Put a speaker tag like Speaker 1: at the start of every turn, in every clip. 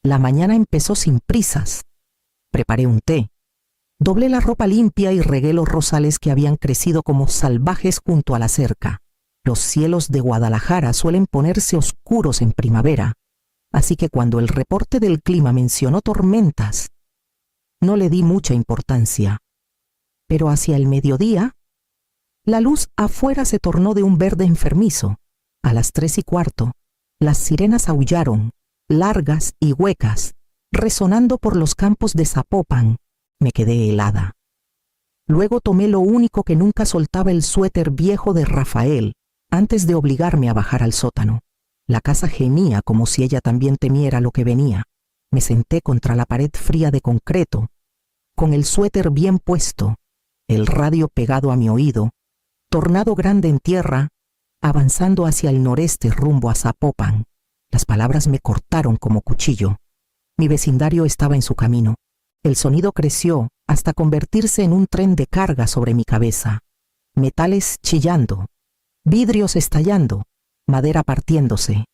Speaker 1: La mañana empezó sin prisas. Preparé un té. Doblé la ropa limpia y regué los rosales que habían crecido como salvajes junto a la cerca. Los cielos de Guadalajara suelen ponerse oscuros en primavera, así que cuando el reporte del clima mencionó tormentas, no le di mucha importancia. Pero hacia el mediodía, la luz afuera se tornó de un verde enfermizo. A las 3:15, las sirenas aullaron, largas y huecas, resonando por los campos de Zapopan. Me quedé helada. Luego tomé lo único que nunca soltaba, el suéter viejo de Rafael, antes de obligarme a bajar al sótano. La casa gemía como si ella también temiera lo que venía. Me senté contra la pared fría de concreto, con el suéter bien puesto, el radio pegado a mi oído, Tornado Grande en tierra, avanzando hacia el noreste rumbo a Zapopan. Las palabras me cortaron como cuchillo. Mi vecindario estaba en su camino. El sonido creció hasta convertirse en un tren de carga sobre mi cabeza. Metales chillando, vidrios estallando, madera partiéndose.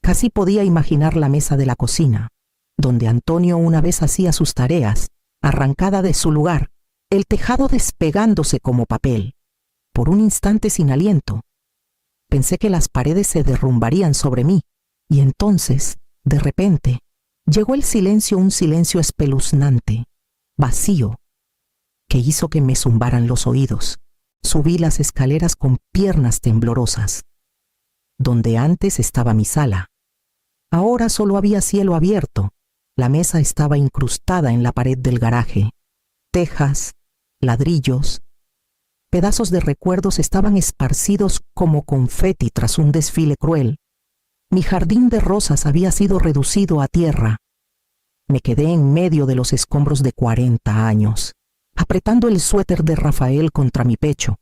Speaker 1: Casi podía imaginar la mesa de la cocina, donde Antonio una vez hacía sus tareas, arrancada de su lugar, el tejado despegándose como papel. Por un instante, sin aliento, pensé que las paredes se derrumbarían sobre mí, y entonces, de repente, llegó el silencio, un silencio espeluznante, vacío, que hizo que me zumbaran los oídos. Subí las escaleras con piernas temblorosas. Donde antes estaba mi sala, ahora solo había cielo abierto. La mesa estaba incrustada en la pared del garaje. Tejas, ladrillos, pedazos de recuerdos estaban esparcidos como confeti tras un desfile cruel. Mi jardín de rosas había sido reducido a tierra. Me quedé en medio de los escombros de 40 años, apretando el suéter de Rafael contra mi pecho,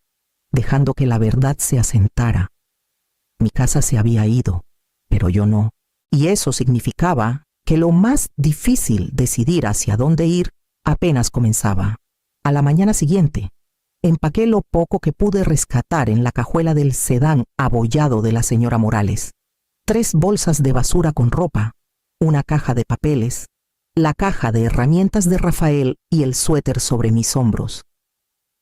Speaker 1: dejando que la verdad se asentara. Mi casa se había ido, pero yo no. Y eso significaba que lo más difícil, decidir hacia dónde ir, apenas comenzaba. A la mañana siguiente, empaqué lo poco que pude rescatar en la cajuela del sedán abollado de la señora Morales. 3 bolsas de basura con ropa, una caja de papeles, la caja de herramientas de Rafael y el suéter sobre mis hombros.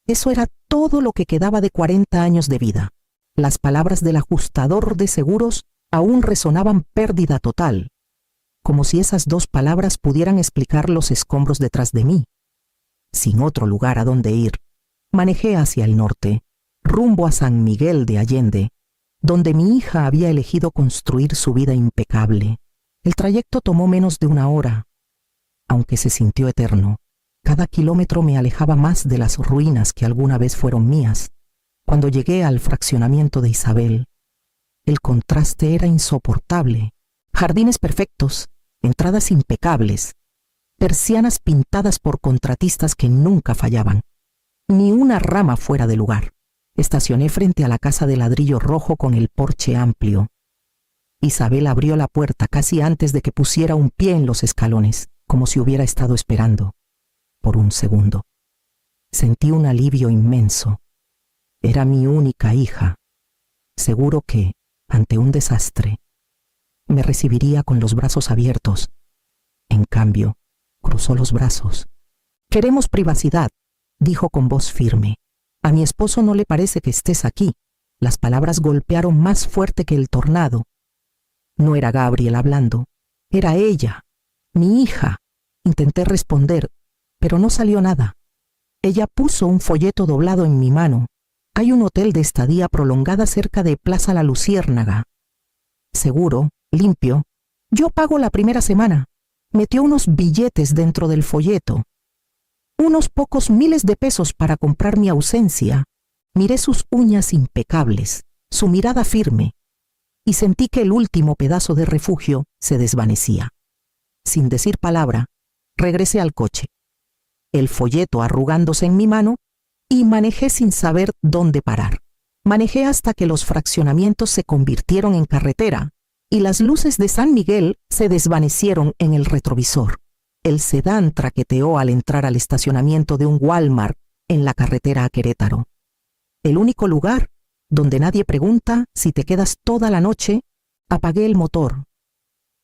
Speaker 1: Eso era todo lo que quedaba de 40 años de vida. Las palabras del ajustador de seguros aún resonaban: pérdida total, como si esas 2 palabras pudieran explicar los escombros detrás de mí. Sin otro lugar a donde ir, manejé hacia el norte, rumbo a San Miguel de Allende, donde mi hija había elegido construir su vida impecable. El trayecto tomó menos de 1 hora, aunque se sintió eterno. Cada kilómetro me alejaba más de las ruinas que alguna vez fueron mías. Cuando llegué al fraccionamiento de Isabel, el contraste era insoportable. Jardines perfectos, entradas impecables, persianas pintadas por contratistas que nunca fallaban. Ni una rama fuera de lugar. Estacioné frente a la casa de ladrillo rojo con el porche amplio. Isabel abrió la puerta casi antes de que pusiera un pie en los escalones, como si hubiera estado esperando. Por un segundo, sentí un alivio inmenso. Era mi única hija. Seguro que, ante un desastre, me recibiría con los brazos abiertos. En cambio, cruzó los brazos. «Queremos privacidad», dijo con voz firme. «A mi esposo no le parece que estés aquí». Las palabras golpearon más fuerte que el tornado. No era Gabriel hablando, era ella, mi hija. Intenté responder, pero no salió nada. Ella puso un folleto doblado en mi mano. «Hay un hotel de estadía prolongada cerca de Plaza La Luciérnaga. Seguro, limpio. Yo pago la primera semana». Metió unos billetes dentro del folleto. Unos pocos miles de pesos para comprar mi ausencia. Miré sus uñas impecables, su mirada firme, y sentí que el último pedazo de refugio se desvanecía. Sin decir palabra, regresé al coche, el folleto arrugándose en mi mano, y manejé sin saber dónde parar. Manejé hasta que los fraccionamientos se convirtieron en carretera y las luces de San Miguel se desvanecieron en el retrovisor. El sedán traqueteó al entrar al estacionamiento de un Walmart en la carretera a Querétaro. El único lugar donde nadie pregunta si te quedas toda la noche. Apagué el motor.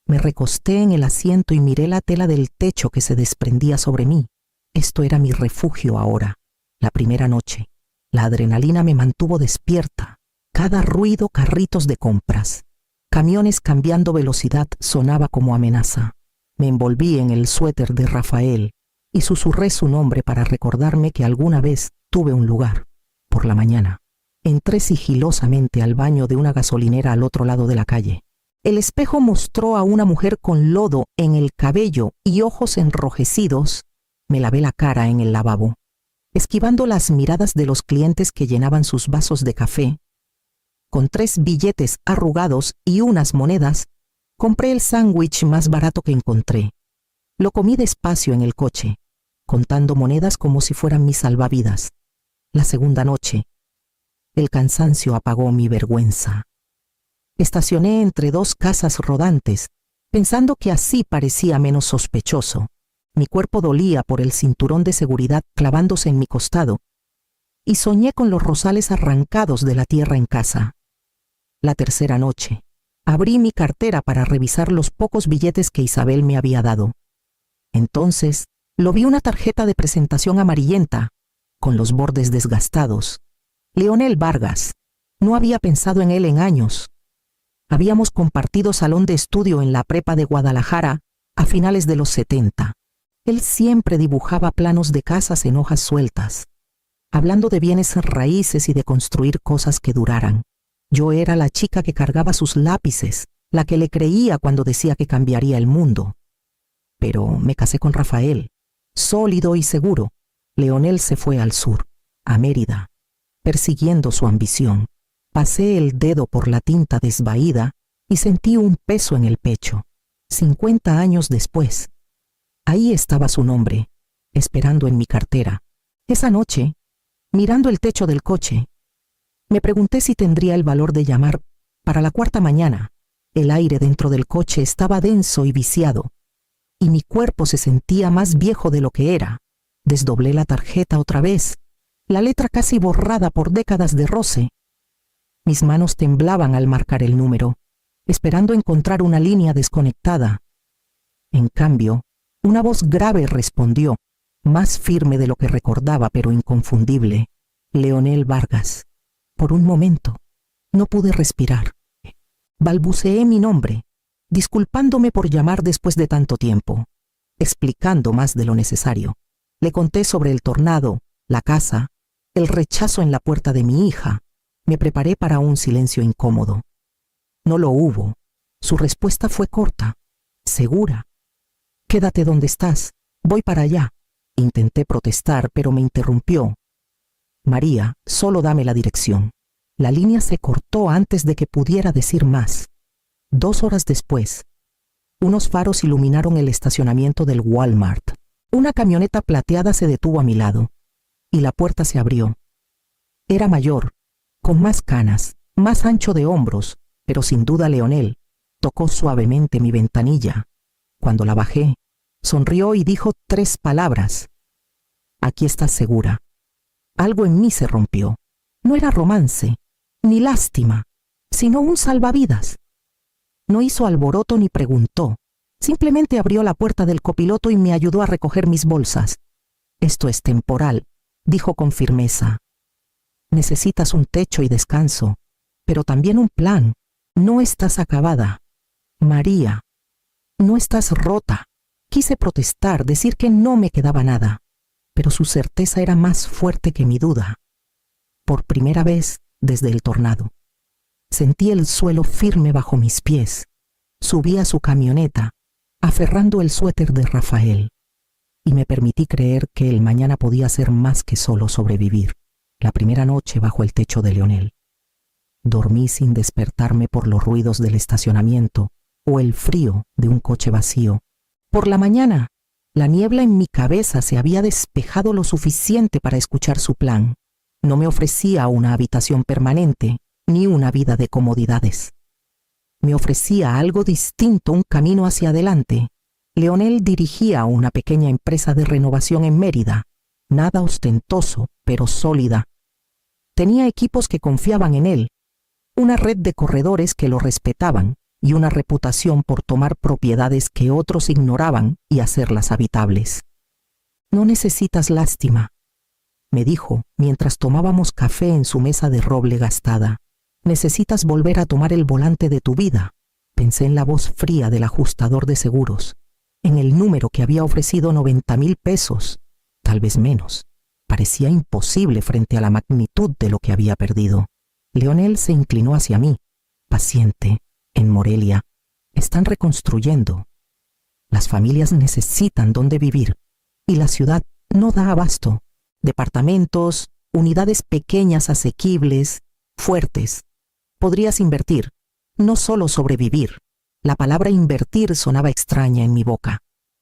Speaker 1: Me recosté en el asiento y miré la tela del techo que se desprendía sobre mí. Esto era mi refugio ahora. La primera noche, la adrenalina me mantuvo despierta. Cada ruido, carritos de compras, camiones cambiando velocidad sonaba como amenaza. Me envolví en el suéter de Rafael y susurré su nombre para recordarme que alguna vez tuve un lugar. Por la mañana, entré sigilosamente al baño de una gasolinera al otro lado de la calle. El espejo mostró a una mujer con lodo en el cabello y ojos enrojecidos. Me lavé la cara en el lavabo. Esquivando las miradas de los clientes que llenaban sus vasos de café, con 3 billetes arrugados y unas monedas, compré el sándwich más barato que encontré. Lo comí despacio en el coche, contando monedas como si fueran mis salvavidas. La segunda noche, el cansancio apagó mi vergüenza. Estacioné entre 2 casas rodantes, pensando que así parecía menos sospechoso. Mi cuerpo dolía por el cinturón de seguridad clavándose en mi costado, y soñé con los rosales arrancados de la tierra en casa. La tercera noche, abrí mi cartera para revisar los pocos billetes que Isabel me había dado. Entonces, lo vi una tarjeta de presentación amarillenta, con los bordes desgastados. Leonel Vargas. No había pensado en él en años. Habíamos compartido salón de estudio en la prepa de Guadalajara a finales de los 70. Él siempre dibujaba planos de casas en hojas sueltas, hablando de bienes raíces y de construir cosas que duraran. Yo era la chica que cargaba sus lápices, la que le creía cuando decía que cambiaría el mundo. Pero me casé con Rafael, sólido y seguro. Leonel se fue al sur, a Mérida, persiguiendo su ambición. Pasé el dedo por la tinta desvaída y sentí un peso en el pecho. 50 años después, ahí estaba su nombre, esperando en mi cartera. Esa noche, mirando el techo del coche, me pregunté si tendría el valor de llamar para la 4ª mañana. El aire dentro del coche estaba denso y viciado, y mi cuerpo se sentía más viejo de lo que era. Desdoblé la tarjeta otra vez, la letra casi borrada por décadas de roce. Mis manos temblaban al marcar el número, esperando encontrar una línea desconectada. En cambio, una voz grave respondió, más firme de lo que recordaba, pero inconfundible. Leonel Vargas. Por un momento, no pude respirar. Balbuceé mi nombre, disculpándome por llamar después de tanto tiempo, explicando más de lo necesario. Le conté sobre el tornado, la casa, el rechazo en la puerta de mi hija. Me preparé para un silencio incómodo. No lo hubo. Su respuesta fue corta, segura. Quédate donde estás, voy para allá. Intenté protestar, pero me interrumpió. María, solo dame la dirección. La línea se cortó antes de que pudiera decir más. 2 horas después, unos faros iluminaron el estacionamiento del Walmart. Una camioneta plateada se detuvo a mi lado, y la puerta se abrió. Era mayor, con más canas, más ancho de hombros, pero sin duda Leonel. Tocó suavemente mi ventanilla. Cuando la bajé, sonrió y dijo 3 palabras. Aquí estás segura. Algo en mí se rompió. No era romance, ni lástima, sino un salvavidas. No hizo alboroto ni preguntó. Simplemente abrió la puerta del copiloto y me ayudó a recoger mis bolsas. Esto es temporal, dijo con firmeza. Necesitas un techo y descanso, pero también un plan. No estás acabada. María, no estás rota. Quise protestar, decir que no me quedaba nada, pero su certeza era más fuerte que mi duda. Por primera vez desde el tornado, sentí el suelo firme bajo mis pies. Subí a su camioneta, aferrando el suéter de Rafael, y me permití creer que el mañana podía ser más que solo sobrevivir. La primera noche bajo el techo de Leonel. Dormí sin despertarme por los ruidos del estacionamiento o el frío de un coche vacío. Por la mañana, la niebla en mi cabeza se había despejado lo suficiente para escuchar su plan. No me ofrecía una habitación permanente, ni una vida de comodidades. Me ofrecía algo distinto, un camino hacia adelante. Leonel dirigía una pequeña empresa de renovación en Mérida, nada ostentoso, pero sólida. Tenía equipos que confiaban en él, una red de corredores que lo respetaban, y una reputación por tomar propiedades que otros ignoraban y hacerlas habitables. «No necesitas lástima», me dijo mientras tomábamos café en su mesa de roble gastada. «Necesitas volver a tomar el volante de tu vida». Pensé en la voz fría del ajustador de seguros, en el número que había ofrecido 90,000 pesos, tal vez menos. Parecía imposible frente a la magnitud de lo que había perdido. Leonel se inclinó hacia mí, paciente. «En Morelia están reconstruyendo. Las familias necesitan dónde vivir y la ciudad no da abasto. Departamentos, unidades pequeñas asequibles, fuertes. Podrías invertir, no solo sobrevivir». La palabra invertir sonaba extraña en mi boca.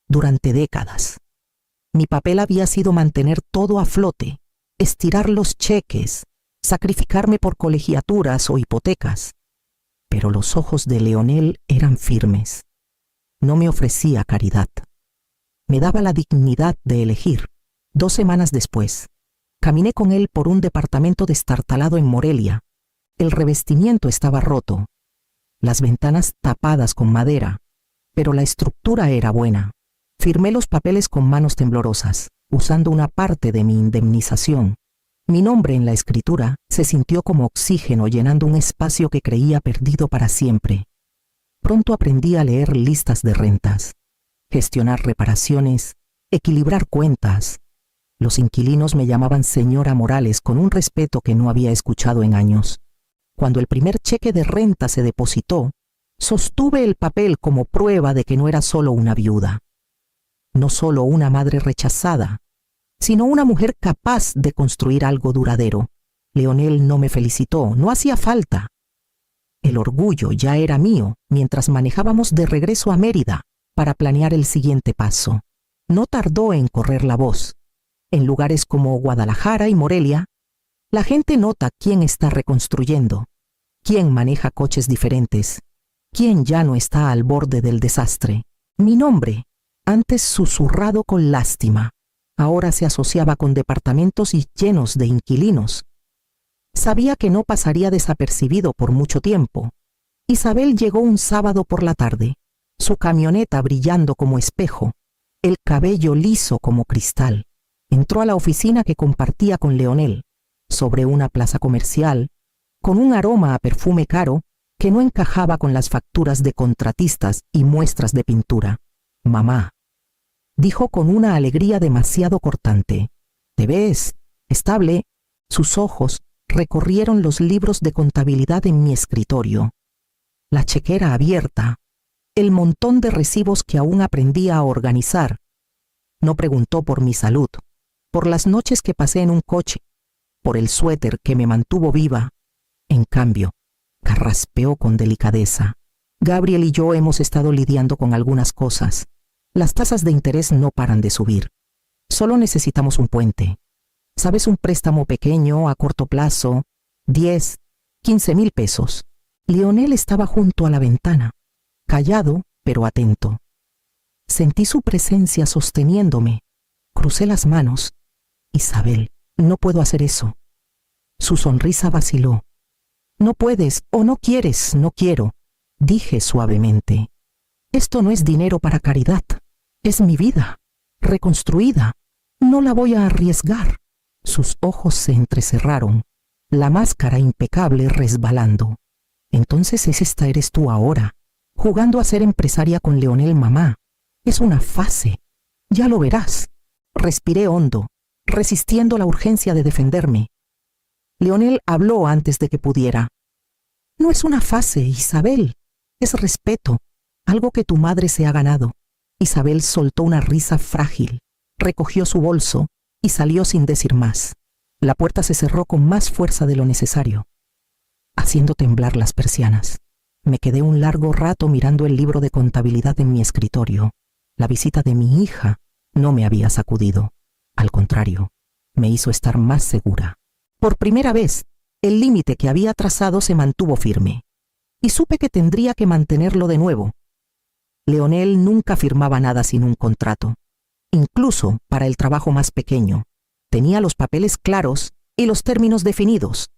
Speaker 1: Durante décadas. Mi papel había sido mantener todo a flote, estirar los cheques, sacrificarme por colegiaturas o hipotecas. Pero los ojos de Leonel eran firmes. No me ofrecía caridad. Me daba la dignidad de elegir. 2 semanas después, caminé con él por un departamento destartalado en Morelia. El revestimiento estaba roto, las ventanas tapadas con madera, pero la estructura era buena. Firmé los papeles con manos temblorosas, usando una parte de mi indemnización. Mi nombre en la escritura se sintió como oxígeno llenando un espacio que creía perdido para siempre. Pronto aprendí a leer listas de rentas, gestionar reparaciones, equilibrar cuentas. Los inquilinos me llamaban señora Morales con un respeto que no había escuchado en años. Cuando el primer cheque de renta se depositó, sostuve el papel como prueba de que no era solo una viuda, no solo una madre rechazada, sino una mujer capaz de construir algo duradero. Leonel no me felicitó, no hacía falta. El orgullo ya era mío mientras manejábamos de regreso a Mérida para planear el siguiente paso. No tardó en correr la voz. En lugares como Guadalajara y Morelia, la gente nota quién está reconstruyendo, quién maneja coches diferentes, quién ya no está al borde del desastre. Mi nombre, antes susurrado con lástima, ahora se asociaba con departamentos y llenos de inquilinos. Sabía que no pasaría desapercibido por mucho tiempo. Isabel llegó un sábado por la tarde, su camioneta brillando como espejo, el cabello liso como cristal. Entró a la oficina que compartía con Leonel, sobre una plaza comercial, con un aroma a perfume caro que no encajaba con las facturas de contratistas y muestras de pintura. «Mamá», dijo con una alegría demasiado cortante. «¿Te ves? Estable». Sus ojos recorrieron los libros de contabilidad en mi escritorio, la chequera abierta, el montón de recibos que aún aprendía a organizar. No preguntó por mi salud, por las noches que pasé en un coche, por el suéter que me mantuvo viva. En cambio, carraspeó con delicadeza. «Gabriel y yo hemos estado lidiando con algunas cosas. Las tasas de interés no paran de subir. Solo necesitamos un puente. ¿Sabes? Un préstamo pequeño, a corto plazo, 10, 15,000 pesos». Leonel estaba junto a la ventana, callado pero atento. Sentí su presencia sosteniéndome. Crucé las manos. «Isabel, no puedo hacer eso». Su sonrisa vaciló. «No puedes o no quieres». «No quiero», dije suavemente. «Esto no es dinero para caridad. Es mi vida, reconstruida. No la voy a arriesgar». Sus ojos se entrecerraron, la máscara impecable resbalando. «Entonces esta eres tú ahora, jugando a ser empresaria con Leonel, mamá. Es una fase. Ya lo verás». Respiré hondo, resistiendo la urgencia de defenderme. Leonel habló antes de que pudiera. «No es una fase, Isabel. Es respeto, algo que tu madre se ha ganado». Isabel soltó una risa frágil, recogió su bolso y salió sin decir más. La puerta se cerró con más fuerza de lo necesario, haciendo temblar las persianas. Me quedé un largo rato mirando el libro de contabilidad en mi escritorio. La visita de mi hija no me había sacudido. Al contrario, me hizo estar más segura. Por primera vez, el límite que había trazado se mantuvo firme, y supe que tendría que mantenerlo de nuevo. Leonel nunca firmaba nada sin un contrato, incluso para el trabajo más pequeño. Tenía los papeles claros y los términos definidos.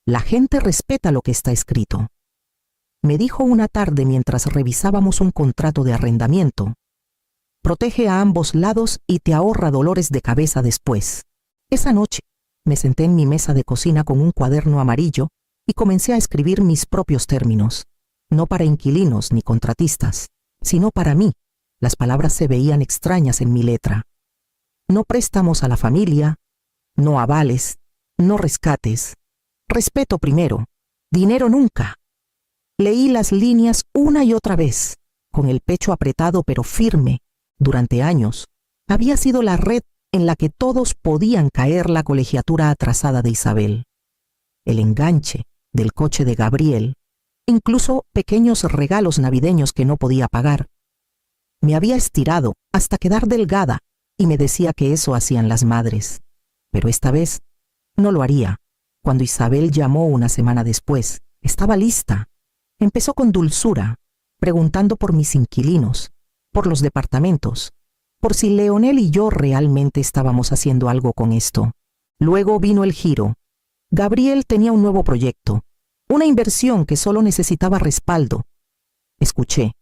Speaker 1: La gente respeta lo que está escrito. me dijo una tarde mientras revisábamos un contrato de arrendamiento. Protege a ambos lados y te ahorra dolores de cabeza después. Esa noche me senté en mi mesa de cocina con un cuaderno amarillo y comencé a escribir mis propios términos, no para inquilinos ni contratistas, sino para mí. Las palabras se veían extrañas en mi letra. No préstamos a la familia, no avales, no rescates. Respeto primero, dinero nunca. Leí las líneas una y otra vez, con el pecho apretado pero firme. Durante años, había sido la red en la que todos podían caer la colegiatura atrasada de Isabel, el enganche del coche de Gabriel, incluso pequeños regalos navideños que no podía pagar. Me había estirado hasta quedar delgada y me decía que eso hacían las madres. Pero esta vez no lo haría. Cuando Isabel llamó una semana después, estaba lista. Empezó con dulzura, preguntando por mis inquilinos, por los departamentos, por si Leonel y yo realmente estábamos haciendo algo con esto. Luego vino el giro. Gabriel tenía un nuevo proyecto, una inversión que solo necesitaba respaldo. Escuché,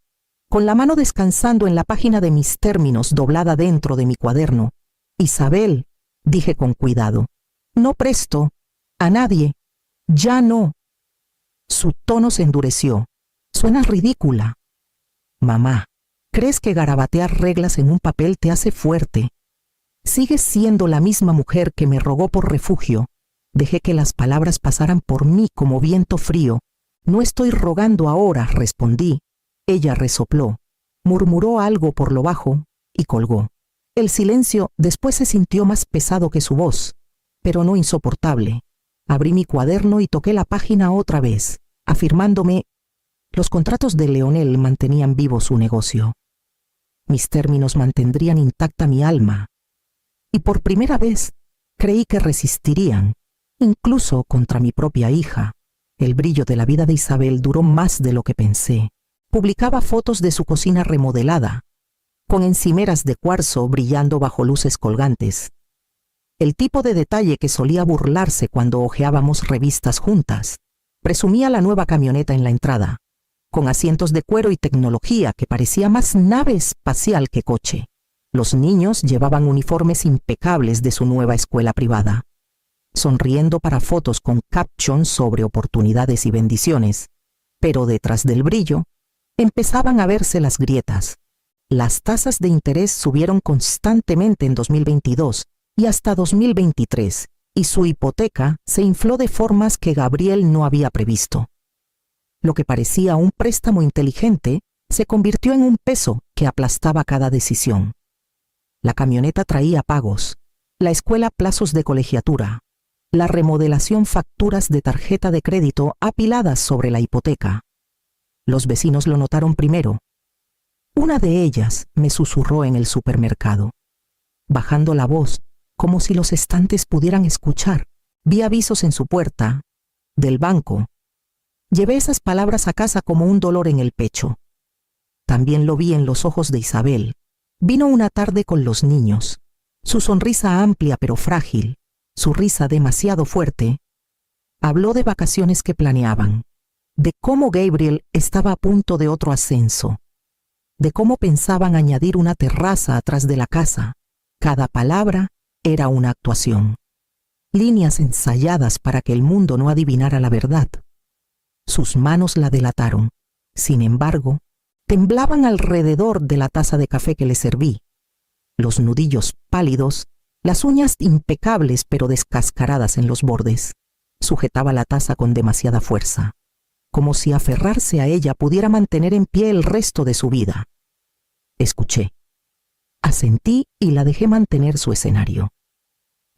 Speaker 1: con la mano descansando en la página de mis términos doblada dentro de mi cuaderno. Isabel, dije con cuidado, no presto a nadie, ya no. Su tono se endureció. Suena ridícula. Mamá, ¿crees que garabatear reglas en un papel te hace fuerte? Sigues siendo la misma mujer que me rogó por refugio. Dejé que las palabras pasaran por mí como viento frío. No estoy rogando ahora, respondí. Ella resopló, murmuró algo por lo bajo y colgó. El silencio después se sintió más pesado que su voz, pero no insoportable. Abrí mi cuaderno y toqué la página otra vez, afirmándome. Los contratos de Leonel mantenían vivo su negocio. Mis términos mantendrían intacta mi alma. Y por primera vez creí que resistirían, incluso contra mi propia hija. El brillo de la vida de Isabel duró más de lo que pensé. Publicaba fotos de su cocina remodelada, con encimeras de cuarzo brillando bajo luces colgantes. El tipo de detalle que solía burlarse cuando hojeábamos revistas juntas. Presumía la nueva camioneta en la entrada, con asientos de cuero y tecnología que parecía más nave espacial que coche. Los niños llevaban uniformes impecables de su nueva escuela privada, sonriendo para fotos con captions sobre oportunidades y bendiciones, pero detrás del brillo empezaban a verse las grietas. Las tasas de interés subieron constantemente en 2022 y hasta 2023, y su hipoteca se infló de formas que Gabriel no había previsto. Lo que parecía un préstamo inteligente se convirtió en un peso que aplastaba cada decisión. La camioneta traía pagos, la escuela plazos de colegiatura, la remodelación facturas de tarjeta de crédito apiladas sobre la hipoteca. Los vecinos lo notaron primero. Una de ellas me susurró en el supermercado, bajando la voz, como si los estantes pudieran escuchar. Vi avisos en su puerta, del banco. Llevé esas palabras a casa como un dolor en el pecho. También lo vi en los ojos de Isabel. Vino una tarde con los niños. Su sonrisa amplia pero frágil, su risa demasiado fuerte. Habló de vacaciones que planeaban, de cómo Gabriel estaba a punto de otro ascenso, de cómo pensaban añadir una terraza atrás de la casa. Cada palabra era una actuación. Líneas ensayadas para que el mundo no adivinara la verdad. Sus manos la delataron. Sin embargo, temblaban alrededor de la taza de café que le serví. Los nudillos pálidos, las uñas impecables pero descascaradas en los bordes. Sujetaba la taza con demasiada fuerza, como si aferrarse a ella pudiera mantener en pie el resto de su vida. Escuché. Asentí y la dejé mantener su escenario.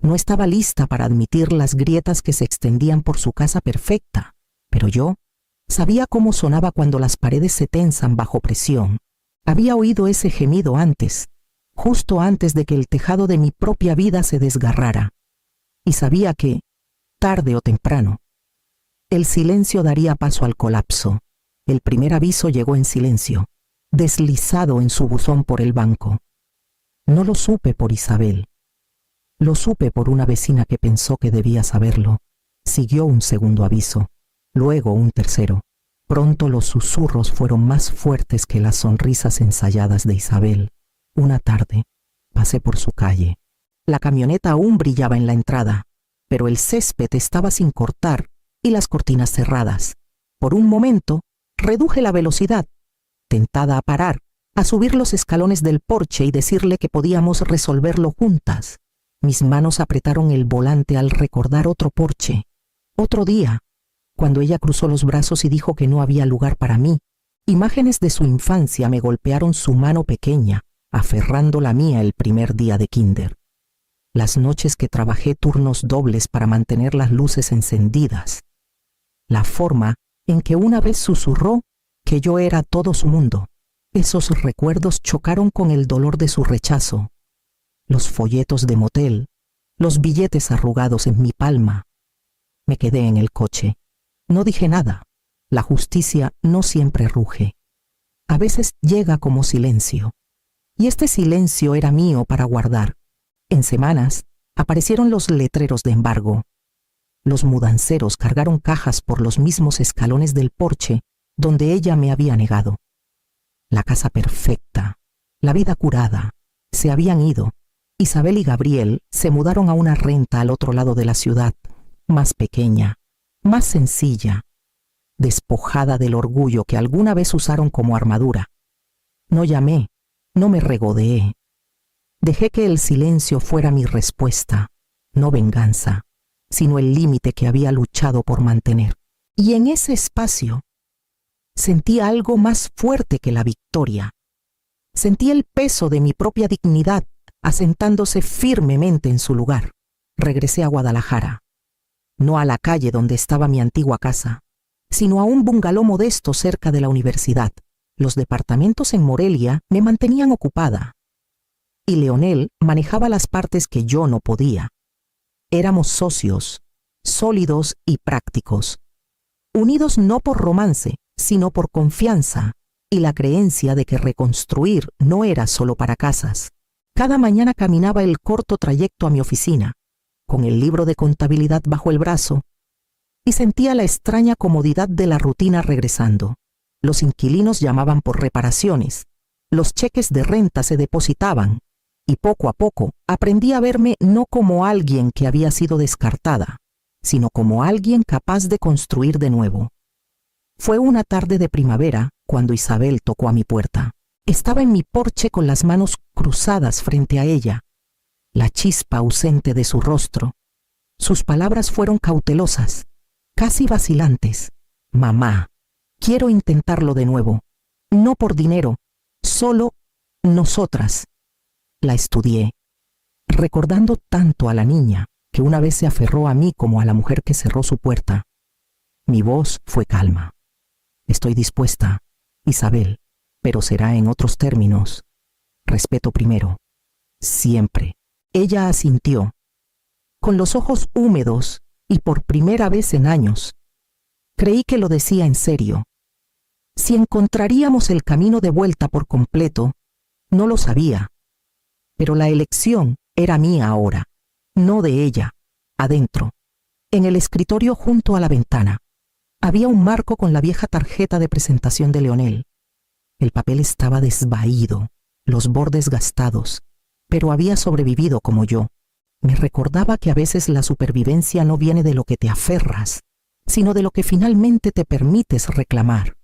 Speaker 1: No estaba lista para admitir las grietas que se extendían por su casa perfecta, pero yo sabía cómo sonaba cuando las paredes se tensan bajo presión. Había oído ese gemido antes, justo antes de que el tejado de mi propia vida se desgarrara. Y sabía que, tarde o temprano, el silencio daría paso al colapso. El primer aviso llegó en silencio, deslizado en su buzón por el banco. No lo supe por Isabel. Lo supe por una vecina que pensó que debía saberlo. Siguió un segundo aviso, luego un tercero. Pronto los susurros fueron más fuertes que las sonrisas ensayadas de Isabel. Una tarde, pasé por su calle. La camioneta aún brillaba en la entrada, pero el césped estaba sin cortar y las cortinas cerradas. Por un momento, reduje la velocidad, tentada a parar, a subir los escalones del porche y decirle que podíamos resolverlo juntas. Mis manos apretaron el volante al recordar otro porche, otro día, cuando ella cruzó los brazos y dijo que no había lugar para mí. Imágenes de su infancia me golpearon su mano pequeña, aferrando la mía el primer día de kinder. Las noches que trabajé turnos dobles para mantener las luces encendidas. La forma en que una vez susurró que yo era todo su mundo. Esos recuerdos chocaron con el dolor de su rechazo. Los folletos de motel, los billetes arrugados en mi palma. Me quedé en el coche. No dije nada. La justicia no siempre ruge. A veces llega como silencio. Y este silencio era mío para guardar. En semanas aparecieron los letreros de embargo. Los mudanceros cargaron cajas por los mismos escalones del porche donde ella me había negado. La casa perfecta, la vida curada, se habían ido. Isabel y Gabriel se mudaron a una renta al otro lado de la ciudad, más pequeña, más sencilla, despojada del orgullo que alguna vez usaron como armadura. No llamé, no me regodeé. Dejé que el silencio fuera mi respuesta, no venganza, sino el límite que había luchado por mantener. Y en ese espacio sentí algo más fuerte que la victoria. Sentí el peso de mi propia dignidad asentándose firmemente en su lugar. Regresé a Guadalajara, no a la calle donde estaba mi antigua casa, sino a un bungalow modesto cerca de la universidad. Los departamentos en Morelia me mantenían ocupada, y Leonel manejaba las partes que yo no podía. Éramos socios, sólidos y prácticos, unidos no por romance, sino por confianza y la creencia de que reconstruir no era solo para casas. Cada mañana caminaba el corto trayecto a mi oficina, con el libro de contabilidad bajo el brazo, y sentía la extraña comodidad de la rutina regresando. Los inquilinos llamaban por reparaciones, los cheques de renta se depositaban, y poco a poco aprendí a verme no como alguien que había sido descartada, sino como alguien capaz de construir de nuevo. Fue una tarde de primavera cuando Isabel tocó a mi puerta. Estaba en mi porche con las manos cruzadas frente a ella, la chispa ausente de su rostro. Sus palabras fueron cautelosas, casi vacilantes. Mamá, quiero intentarlo de nuevo. No por dinero, solo nosotras. La estudié, recordando tanto a la niña que una vez se aferró a mí como a la mujer que cerró su puerta. Mi voz fue calma. Estoy dispuesta, Isabel, pero será en otros términos. Respeto primero. Siempre. Ella asintió, con los ojos húmedos y por primera vez en años. Creí que lo decía en serio. Si encontraríamos el camino de vuelta por completo, no lo sabía. Pero la elección era mía ahora, no de ella, adentro, en el escritorio junto a la ventana. Había un marco con la vieja tarjeta de presentación de Leonel. El papel estaba desvaído, los bordes gastados, pero había sobrevivido como yo. Me recordaba que a veces la supervivencia no viene de lo que te aferras, sino de lo que finalmente te permites reclamar.